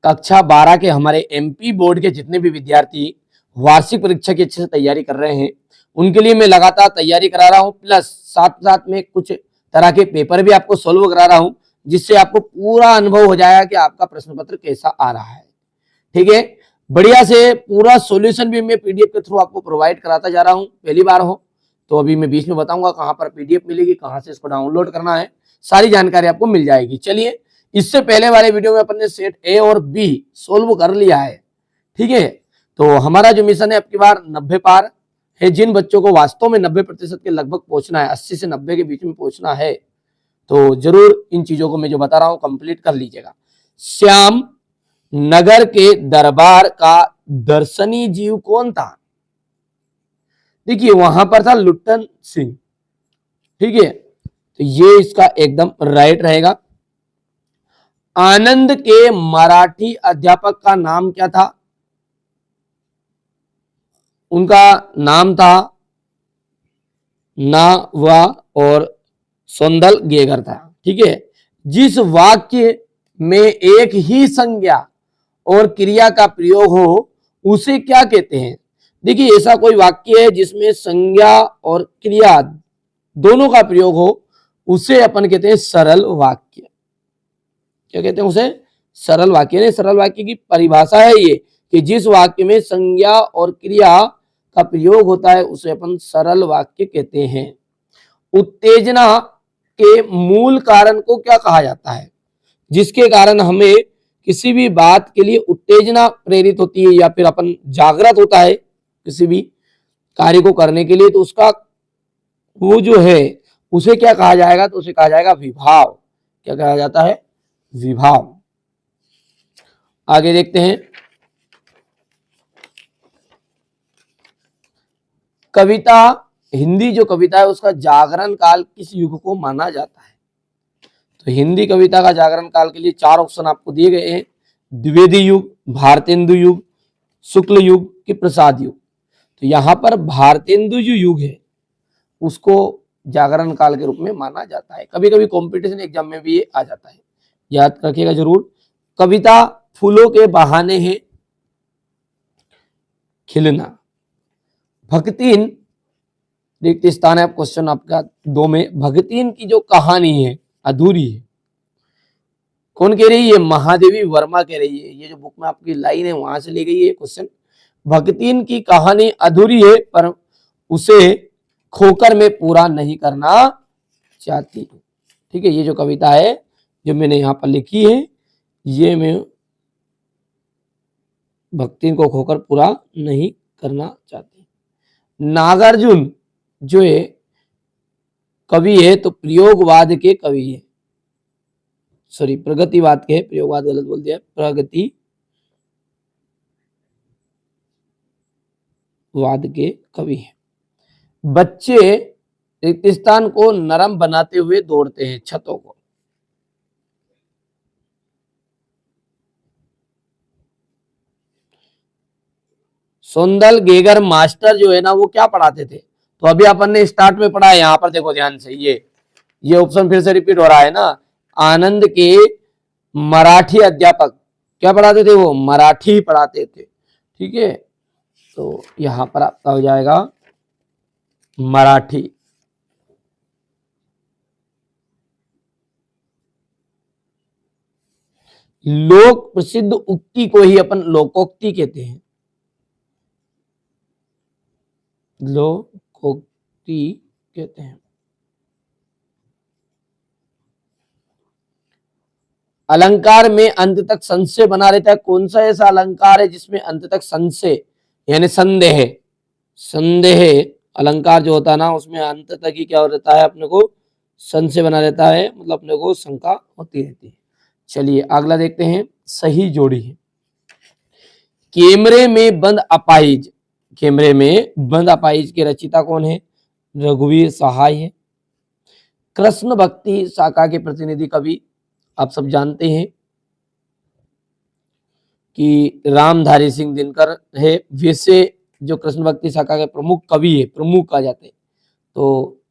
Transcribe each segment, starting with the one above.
कक्षा 12 के हमारे एमपी बोर्ड के जितने भी विद्यार्थी वार्षिक परीक्षा की अच्छे से तैयारी कर रहे हैं, उनके लिए मैं लगातार तैयारी करा रहा हूं, प्लस साथ साथ में कुछ तरह के पेपर भी आपको सोल्व करा रहा हूं, जिससे आपको पूरा अनुभव हो जाएगा कि आपका प्रश्न पत्र कैसा आ रहा है। ठीक है, बढ़िया से पूरा सॉल्यूशन भी मैं पीडीएफ के थ्रू आपको प्रोवाइड कराता जा रहा हूं। पहली बार हो तो अभी मैं बीच में बताऊंगा कहां पर पीडीएफ मिलेगी, कहां से इसको डाउनलोड करना है, सारी जानकारी आपको मिल जाएगी। चलिए, इससे पहले वाले वीडियो में अपन ने सेट ए और बी सोल्व कर लिया है। ठीक है, तो हमारा जो मिशन है अब की बार 90 पार है। जिन बच्चों को वास्तव में 90% के लगभग पहुंचना है, 80 से 90 के बीच में पहुंचना है, तो जरूर इन चीजों को मैं जो बता रहा हूं कंप्लीट कर लीजिएगा। श्याम नगर के दरबार का दर्शनीय जीव कौन था? देखिए, वहां पर था लुट्टन सिंह। ठीक है, तो ये इसका एकदम राइट रहेगा। आनंद के मराठी अध्यापक का नाम क्या था? उनका नाम था ना वा और सौंदल गेगर था। ठीक है, जिस वाक्य में एक ही संज्ञा और क्रिया का प्रयोग हो उसे क्या कहते हैं? देखिए, ऐसा कोई वाक्य है जिसमें संज्ञा और क्रिया दोनों का प्रयोग हो, उसे अपन कहते हैं सरल वाक्य। क्या कहते हैं उसे? सरल वाक्य। नहीं, सरल वाक्य की परिभाषा है ये कि जिस वाक्य में संज्ञा और क्रिया का प्रयोग होता है उसे अपन सरल वाक्य कहते हैं। उत्तेजना के मूल कारण को क्या कहा जाता है? जिसके कारण हमें किसी भी बात के लिए उत्तेजना प्रेरित होती है या फिर अपन जागृत होता है किसी भी कार्य को करने के लिए, तो उसका वो जो है उसे क्या कहा जाएगा? तो उसे कहा जाएगा विभाव। क्या कहा जाता है? विभाव। आगे देखते हैं, कविता, हिंदी जो कविता है उसका जागरण काल किस युग को माना जाता है? तो हिंदी कविता का जागरण काल के लिए 4 ऑप्शन आपको दिए गए हैं। द्विवेदी युग, भारतेंदु युग, शुक्ल युग कि प्रसाद युग। तो यहां पर भारतेंदु जो युग है उसको जागरण काल के रूप में माना जाता है। कभी कभी कॉम्पिटिशन एग्जाम में भी ये आ जाता है, याद रखिएगा जरूर। कविता फूलों के बहाने है खिलना। भगतीन, रिक्त स्थान है क्वेश्चन आपका 2 में। भगतीन की जो कहानी है अधूरी है, कौन कह रही है? महादेवी वर्मा कह रही है। ये जो बुक में आपकी लाइन है वहां से ली गई है क्वेश्चन। भगतीन की कहानी अधूरी है पर उसे खोकर में पूरा नहीं करना चाहती। ठीक है, ये जो कविता है जो मैंने यहां पर लिखी है, ये मैं भगतीन को खोकर पूरा नहीं करना चाहती। नागार्जुन जो है कवि है तो प्रयोगवाद के कवि है, सॉरी प्रगतिवाद के, प्रयोगवाद गलत बोल दिया, प्रगतिवाद के कवि है। बच्चे रेगिस्तान को नरम बनाते हुए दौड़ते हैं, छतों को। सौंदल गेगर मास्टर जो है ना वो क्या पढ़ाते थे? तो अभी अपन ने स्टार्ट में पढ़ा है, यहां पर देखो ध्यान से, ये ऑप्शन फिर से रिपीट हो रहा है ना। आनंद के मराठी अध्यापक क्या पढ़ाते थे? वो मराठी पढ़ाते थे। ठीक है, तो यहां पर आपका हो जाएगा मराठी। लोक प्रसिद्ध उक्ति को ही अपन लोकोक्ति कहते हैं। लोकोक्ति कहते हैं। अलंकार में अंत तक संशय बना रहता है, कौन सा ऐसा अलंकार है जिसमें अंत तक संशय यानी संदेह, संदेह अलंकार जो होता है ना उसमें अंत तक ही क्या हो रहता है? अपने को संशय बना रहता है, मतलब अपने को शंका होती रहती है। चलिए अगला देखते हैं, सही जोड़ी है। कैमरे में बंद अपाहिज, कैमरे में बंद अपाहिज के रचिता कौन है? रघुवीर सहाय है। कृष्ण भक्ति शाखा के प्रतिनिधि कवि आप सब जानते हैं कि रामधारी सिंह दिनकर है। वैसे जो कृष्ण भक्ति शाखा के प्रमुख कवि है, प्रमुख कहा जाते हैं, तो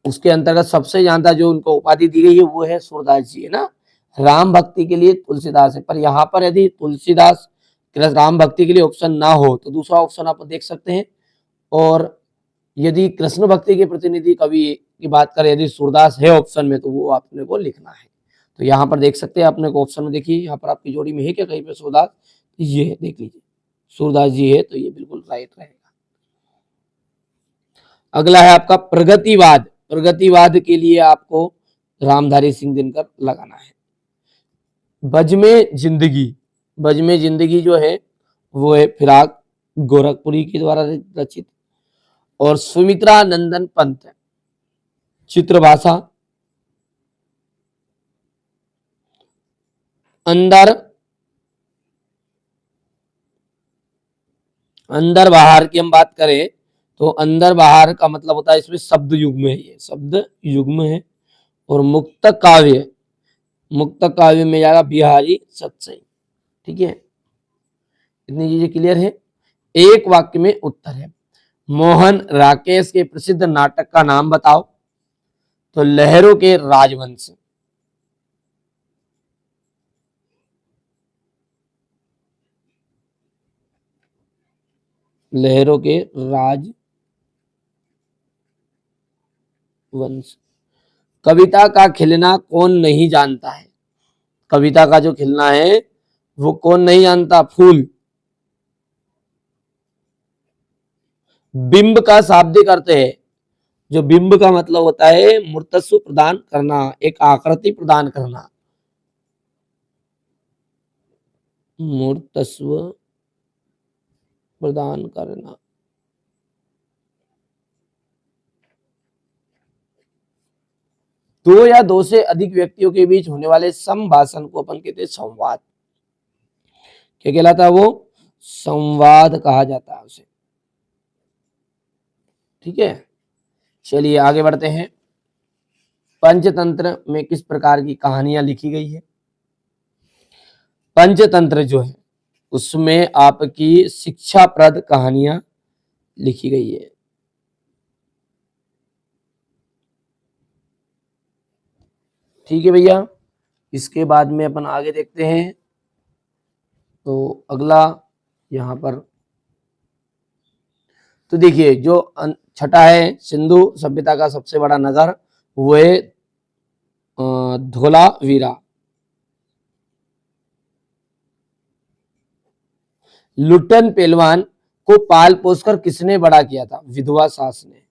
उसके अंतर्गत सबसे ज्यादा जो उनको उपाधि दी गई है वो है सूरदास जी, है ना। राम भक्ति के लिए तुलसीदास है, पर यहाँ पर यदि तुलसीदास राम भक्ति के लिए ऑप्शन ना हो तो दूसरा ऑप्शन आप देख सकते हैं। और यदि कृष्ण भक्ति के प्रतिनिधि कवि की बात करें, यदि सूरदास है ऑप्शन में, तो वो आपने को लिखना है। तो यहाँ पर देख सकते हैं अपने को ऑप्शन में, देखिए यहाँ पर आपकी जोड़ी में है क्या कहीं पे सूरदास, ये है, देख लीजिए सूरदास जी है, तो ये बिल्कुल राइट रहेगा। अगला है आपका प्रगतिवाद। प्रगतिवाद के लिए आपको रामधारी सिंह दिनकर लगाना है। बज में जिंदगी, बज में जिंदगी जो है वो है फिराक गोरखपुरी के द्वारा रचित। और सुमित्रा नंदन पंत चित्रभाषा। अंदर अंदर बाहर की हम बात करें तो अंदर बाहर का मतलब होता है इसमें शब्द युग्म है, ये शब्द युग्म है। और मुक्त काव्य, मुक्त काव्य में जाएगा बिहारी सत्सई। ठीक है, इतनी चीजें क्लियर है। एक वाक्य में उत्तर है। मोहन राकेश के प्रसिद्ध नाटक का नाम बताओ, तो लहरों के राजवंश। लहरों के राजवंश। कविता का खिलना कौन नहीं जानता है, कविता का जो खिलना है वो कौन नहीं जानता, फूल। बिंब का शाब्दिक अर्थ है, जो बिंब का मतलब होता है मूर्तस्व प्रदान करना, एक आकृति प्रदान करना, मूर्तस्व प्रदान करना। दो या दो से अधिक व्यक्तियों के बीच होने वाले संभाषण को अपन कहते हैं संवाद। क्या कहलाता है वो, संवाद कहा जाता है उसे। ठीक है, चलिए आगे बढ़ते हैं। पंचतंत्र में किस प्रकार की कहानियां लिखी गई है। पंचतंत्र जो है उसमें आपकी शिक्षाप्रद कहानियां लिखी गई है। ठीक है भैया, इसके बाद में अपन आगे देखते हैं। तो अगला यहाँ पर तो देखिए जो छठा है, सिंधु सभ्यता का सबसे बड़ा नगर वो है धोलावीरा। लुट्टन पहलवान को पाल पोसकर किसने बड़ा किया था, विधवा सास ने।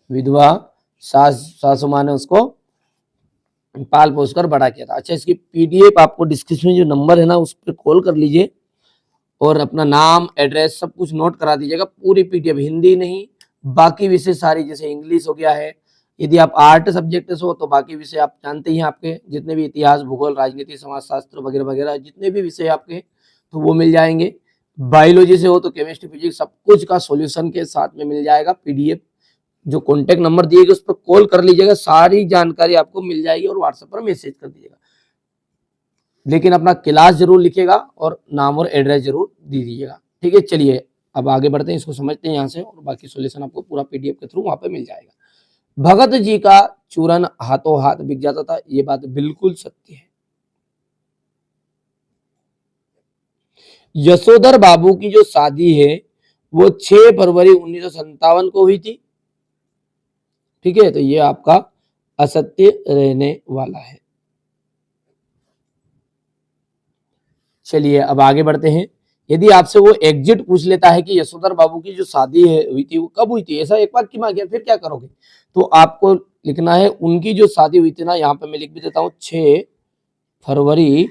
विधवा सासू माँ ने उसको पाल पोसकर बड़ा किया था। अच्छा, इसकी पीडीएफ आपको डिस्क्रिप्शन में जो नंबर है ना उस पर कॉल कर लीजिए और अपना नाम एड्रेस सब कुछ नोट करा दीजिएगा। पूरी पीडीएफ, हिंदी नहीं बाकी विषय सारी, जैसे इंग्लिश हो गया है, यदि आप आर्ट सब्जेक्ट से हो तो बाकी विषय आप जानते ही हैं, आपके जितने भी इतिहास भूगोल राजनीति समाजशास्त्र वगैरह वगैरह जितने भी विषय आपके तो वो मिल जाएंगे। बायोलॉजी से हो तो केमिस्ट्री फिजिक्स सब कुछ का सॉल्यूशन के साथ में मिल जाएगा पीडीएफ। जो कॉन्टेक्ट नंबर दिए गए उस पर कॉल कर लीजिएगा, सारी जानकारी आपको मिल जाएगी और व्हाट्सएप पर मैसेज कर दीजिएगा। लेकिन अपना क्लास जरूर लिखिएगा और नाम और एड्रेस जरूर दे दीजिएगा। ठीक है, चलिए अब आगे बढ़ते हैं, इसको समझते हैं यहाँ से, और बाकी सॉल्यूशन आपको पूरा पीडीएफ के थ्रू वहां पे मिल जाएगा। भगत जी का चूरन हाथों हाथ बिक जाता था, ये बात बिल्कुल सत्य है। यशोधर बाबू की जो शादी है वो 6 फरवरी 1957 को हुई थी। ठीक है, तो ये आपका असत्य रहने वाला है। चलिए अब आगे बढ़ते हैं। यदि आपसे वो एग्जिट पूछ लेता है कि यशोधर बाबू की जो शादी है हुई थी वो कब हुई थी, ऐसा एक वाक्य में आ गया, फिर क्या करोगे, तो आपको लिखना है उनकी जो शादी हुई थी ना, यहाँ पे मैं लिख भी देता हूँ 6 फरवरी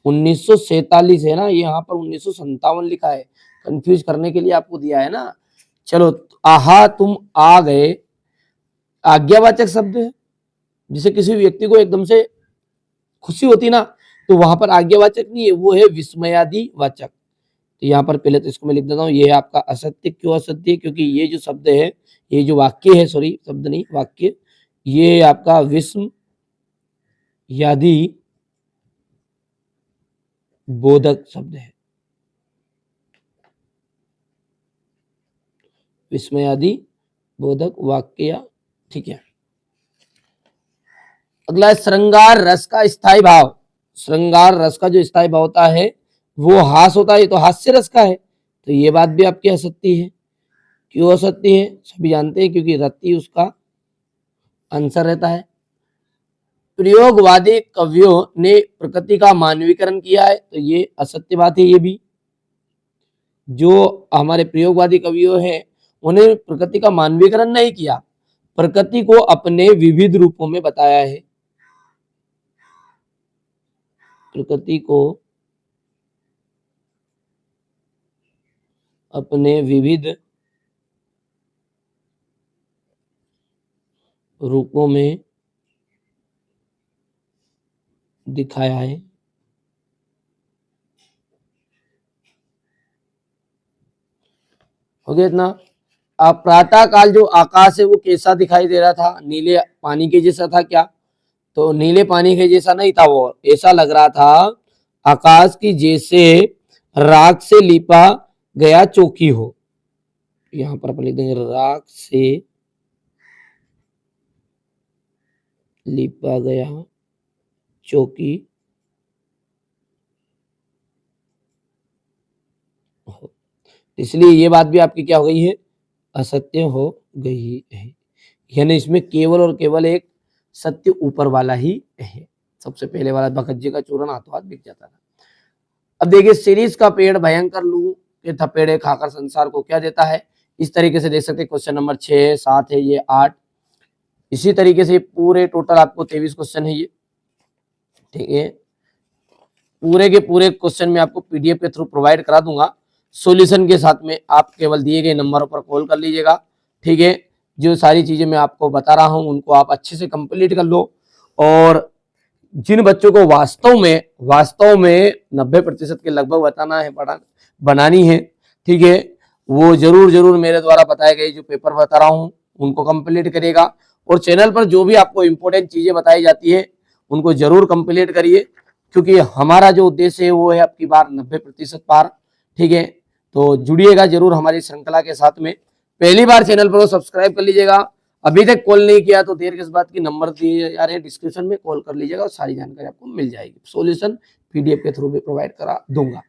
1947 है ना, यहाँ पर 1957 लिखा है, कंफ्यूज करने के लिए आपको दिया है ना। चलो, आहा तुम आ गए आज्ञावाचक शब्द है, जिसे किसी व्यक्ति को एकदम से खुशी होती ना, तो वहां पर आज्ञावाचक नहीं है, वो है विस्मयादि वाचक। तो यहाँ पर पहले तो इसको मैं लिख देता हूँ, ये है आपका असत्य। क्यों असत्य, क्योंकि ये जो शब्द है, ये जो वाक्य है, सॉरी शब्द नहीं वाक्य, ये आपका विस्म यादि बोधक शब्द है, विस्मयादि बोधक वाक्य, ठीक है। अगला है श्रृंगार रस का स्थायी भाव। श्रृंगार रस का जो स्थायी भाव होता है वो हास होता है, ये तो हास्य रस का है, तो ये बात भी आपकी असत्य है। क्यों असत्य है? सभी जानते हैं, क्योंकि रति उसका आंसर रहता है। प्रयोगवादी कवियों ने प्रकृति का मानवीकरण किया है, तो ये असत्य बात है। ये भी जो हमारे प्रयोगवादी कवियों हैं उन्हें प्रकृति का मानवीकरण नहीं किया, प्रकृति को अपने विविध रूपों में बताया है। प्रकृति को अपने विविध रूपों में दिखाया है। हो गया इतना। अब प्रातः काल जो आकाश है वो कैसा दिखाई दे रहा था? नीले पानी के जैसा था क्या? तो नीले पानी के जैसा नहीं था, वो ऐसा लग रहा था आकाश की जैसे राख से लिपा गया चौकी हो। यहां पर अपन लिख देंगे राख से लिपा गया चौकी हो। इसलिए ये बात भी आपकी क्या हो गई है? असत्य हो गई है। यानी इसमें केवल और केवल एक सत्य ऊपर वाला ही है। सबसे पहले वाला बखज्जे का चूरन हाथों हाथ बिक जाता था। अब देखिए, सीरीज का पेड़ भयंकर लू के थपेड़े खाकर संसार को क्या देता है? इस तरीके से देख सकते हैं। क्वेश्चन नंबर 6, 7 है, ये 8। इसी तरीके से पूरे टोटल आपको 23 क्वेश्चन है ये, ठीक है। पूरे के पूरे क्वेश्चन में आपको पीडीएफ के थ्रू प्रोवाइड करा दूंगा सॉल्यूशन के साथ में। आप केवल दिए गए नंबरों पर कॉल कर लीजिएगा, ठीक है। जो सारी चीजें मैं आपको बता रहा हूं उनको आप अच्छे से कंप्लीट कर लो। और जिन बच्चों को वास्तव में 90% के लगभग बताना है, बनानी है, ठीक है, वो जरूर मेरे द्वारा बताए गए जो पेपर बता रहा हूं उनको कंप्लीट करिएगा। और चैनल पर जो भी आपको इंपॉर्टेंट चीजें बताई जाती है उनको जरूर कंप्लीट करिए, क्योंकि हमारा जो उद्देश्य है वो है आपकी बार 90% पार, ठीक है। तो जुड़िएगा जरूर हमारी श्रृंखला के साथ में। पहली बार चैनल पर सब्सक्राइब कर लीजिएगा। अभी तक कॉल नहीं किया तो देर किस बात की, नंबर दिए जा रहे हैं डिस्क्रिप्शन में, कॉल कर लीजिएगा और सारी जानकारी आपको मिल जाएगी। सॉल्यूशन पीडीएफ के थ्रू भी प्रोवाइड करा दूंगा।